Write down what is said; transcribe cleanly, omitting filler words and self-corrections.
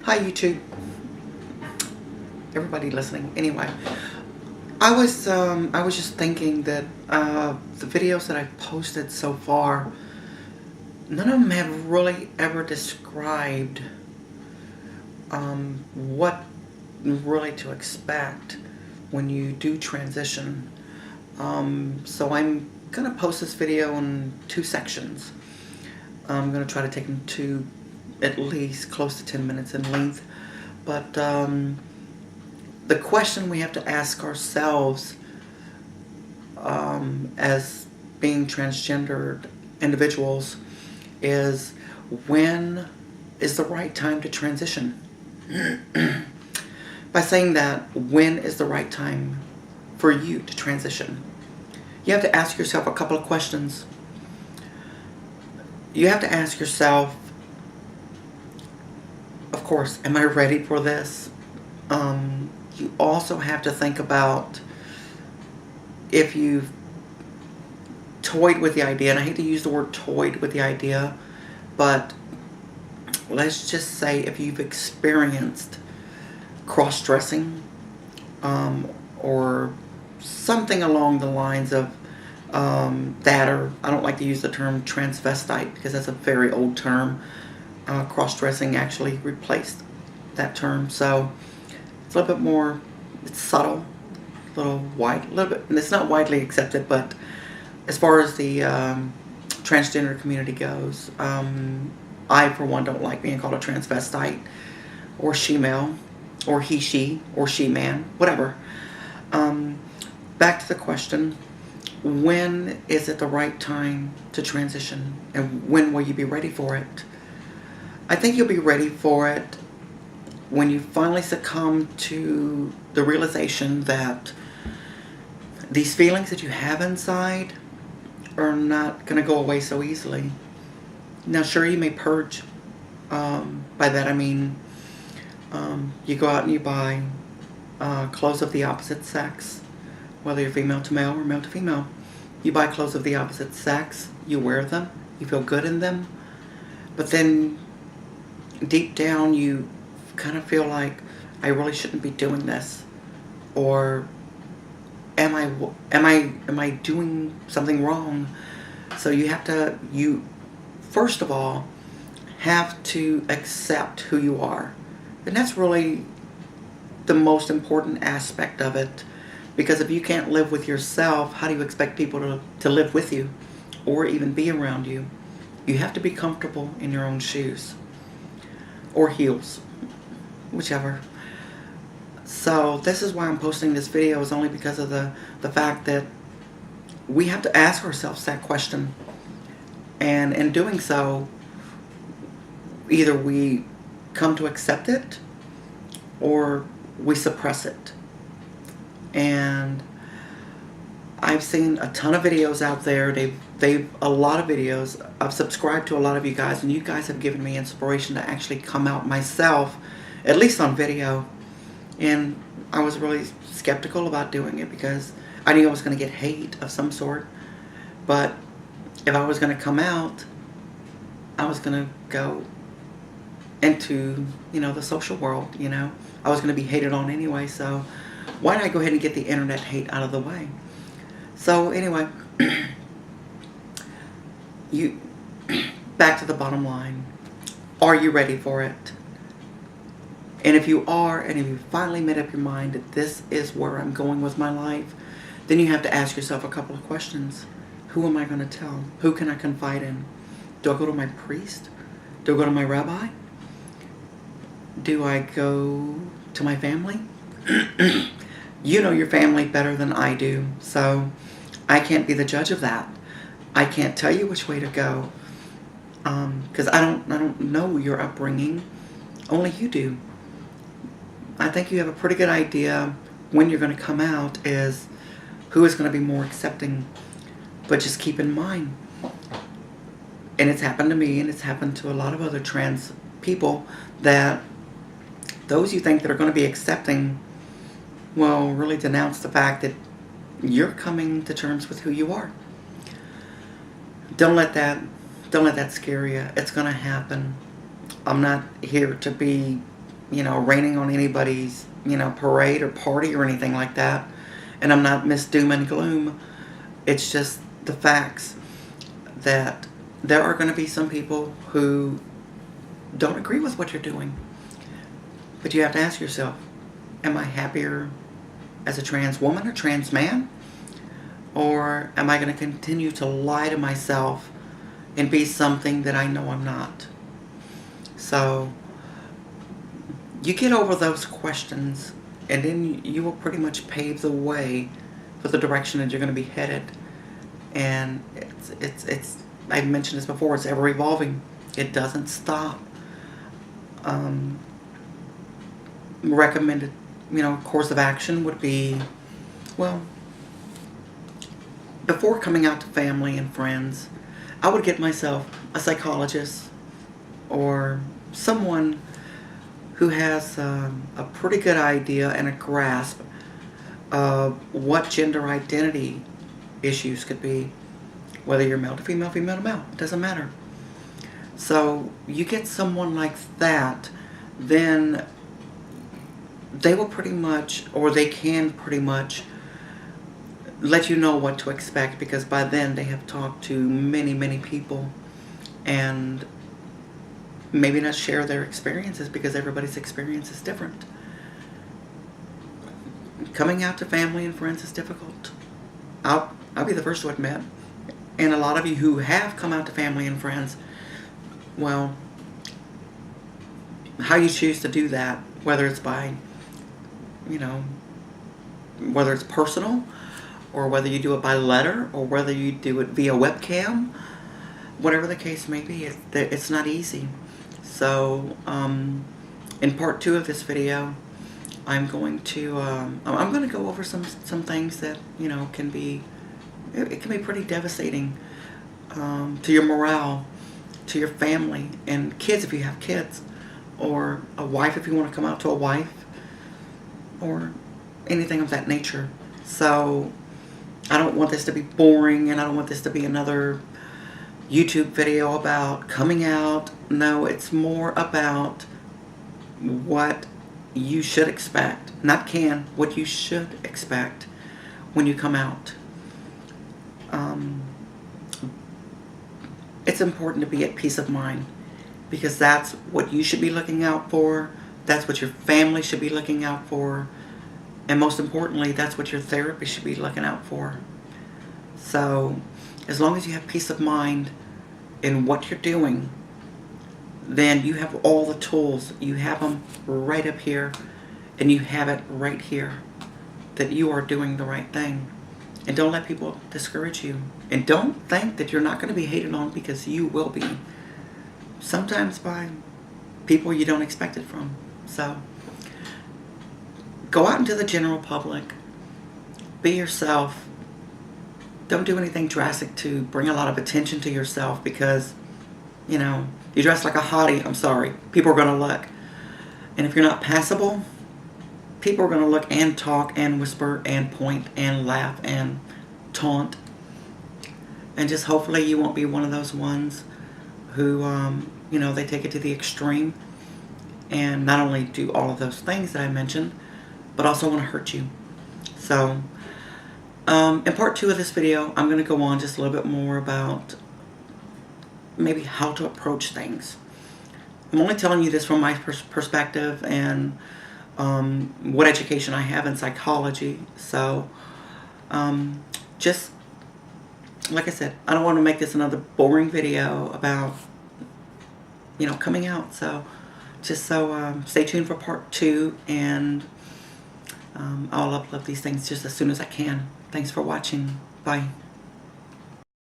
Hi YouTube, everybody listening. Anyway, I was just thinking that the videos that I've posted so far, none of them have really ever described what really to expect when you do transition. So I'm gonna post this video in two sections. I'm gonna try to take them to at least close to 10 minutes in length, but the question we have to ask ourselves as being transgendered individuals is, when is the right time to transition? By saying that, when is the right time for you to transition? You have to ask yourself a couple of questions. You have to ask yourself, of course, am I ready for this? You also have to think about if you've toyed with the idea, and I hate to use the word toyed with the idea, but let's just say if you've experienced cross-dressing or something along the lines of that, or I don't like to use the term transvestite because that's a very old term. Cross-dressing actually replaced that term, so it's a little bit more, it's subtle, a little wide, a little bit, and it's not widely accepted, but as far as the transgender community goes, I for one don't like being called a transvestite or she-male or he-she or she-man, whatever. Back to the question, when is it the right time to transition, and when will you be ready for it? I think you'll be ready for it when you finally succumb to the realization that these feelings that you have inside are not going to go away so easily. Now, sure, you may purge. By that I mean, you go out and you buy clothes of the opposite sex, whether you're female to male or male to female. You buy clothes of the opposite sex, you wear them, you feel good in them, but then deep down you kind of feel like, I really shouldn't be doing this, or am I doing something wrong? So you first of all have to accept who you are, and that's really the most important aspect of it, because if you can't live with yourself, how do you expect people to live with you or even be around you? You have to be comfortable in your own shoes or heels, whichever. So this is why I'm posting this video, is only because of the fact that we have to ask ourselves that question, and in doing so, either we come to accept it or we suppress it. And I've seen a ton of videos out there. A lot of videos. I've subscribed to a lot of you guys, and you guys have given me inspiration to actually come out myself, at least on video. And I was really skeptical about doing it because I knew I was going to get hate of some sort. But if I was going to come out, I was going to go into, the social world, I was going to be hated on anyway, so why not go ahead and get the internet hate out of the way? So anyway, back to the bottom line. Are you ready for it? And if you are, and if you finally made up your mind that this is where I'm going with my life, then you have to ask yourself a couple of questions. Who am I going to tell? Who can I confide in? Do I go to my priest? Do I go to my rabbi? Do I go to my family? You know your family better than I do, so I can't be the judge of that. I can't tell you which way to go, because I don't know your upbringing. Only you do. I think you have a pretty good idea when you're going to come out is who is going to be more accepting. But just keep in mind, and it's happened to me and it's happened to a lot of other trans people, that those you think that are going to be accepting will really denounce the fact that you're coming to terms with who you are. Don't let that scare you. It's going to happen. I'm not here to be raining on anybody's, parade or party or anything like that. And I'm not Miss Doom and Gloom. It's just the facts that there are going to be some people who don't agree with what you're doing. But you have to ask yourself, am I happier as a trans woman or trans man? Or am I going to continue to lie to myself and be something that I know I'm not? So you get over those questions, and then you will pretty much pave the way for the direction that you're going to be headed. And it's I've mentioned this before, it's ever evolving. It doesn't stop. Recommended, course of action would be, well, before coming out to family and friends, I would get myself a psychologist or someone who has a pretty good idea and a grasp of what gender identity issues could be, whether you're male to female, female to male, it doesn't matter. So you get someone like that, then they will pretty much, or they can pretty much let you know what to expect, because by then they have talked to many, many people and maybe not share their experiences, because everybody's experience is different. Coming out to family and friends is difficult. I'll be the first to admit. And a lot of you who have come out to family and friends, well, how you choose to do that, whether it's by, whether it's personal, or whether you do it by letter, or whether you do it via webcam, whatever the case may be, it's not easy. So, in part 2 of this video, I'm going to go over some things that, can be, it can be pretty devastating to your morale, to your family, and kids if you have kids, or a wife if you want to come out to a wife, or anything of that nature. So I don't want this to be boring, and I don't want this to be another YouTube video about coming out. No, it's more about what you should expect. Not can, what you should expect when you come out. It's important to be at peace of mind, because that's what you should be looking out for. That's what your family should be looking out for. And most importantly, that's what your therapist should be looking out for. So, as long as you have peace of mind in what you're doing, then you have all the tools. You have them right up here, and you have it right here, that you are doing the right thing. And don't let people discourage you. And don't think that you're not going to be hated on, because you will be. Sometimes by people you don't expect it from. So, go out into the general public. Be yourself. Don't do anything drastic to bring a lot of attention to yourself, because, you dress like a hottie, I'm sorry, people are going to look. And if you're not passable, people are going to look and talk and whisper and point and laugh and taunt. And just hopefully you won't be one of those ones who, they take it to the extreme and not only do all of those things that I mentioned, but also want to hurt you. So, in part 2 of this video, I'm going to go on just a little bit more about maybe how to approach things. I'm only telling you this from my perspective and what education I have in psychology. So, just like I said, I don't want to make this another boring video about, coming out. So, just stay tuned for part 2, and I'll upload these things just as soon as I can. Thanks for watching. Bye.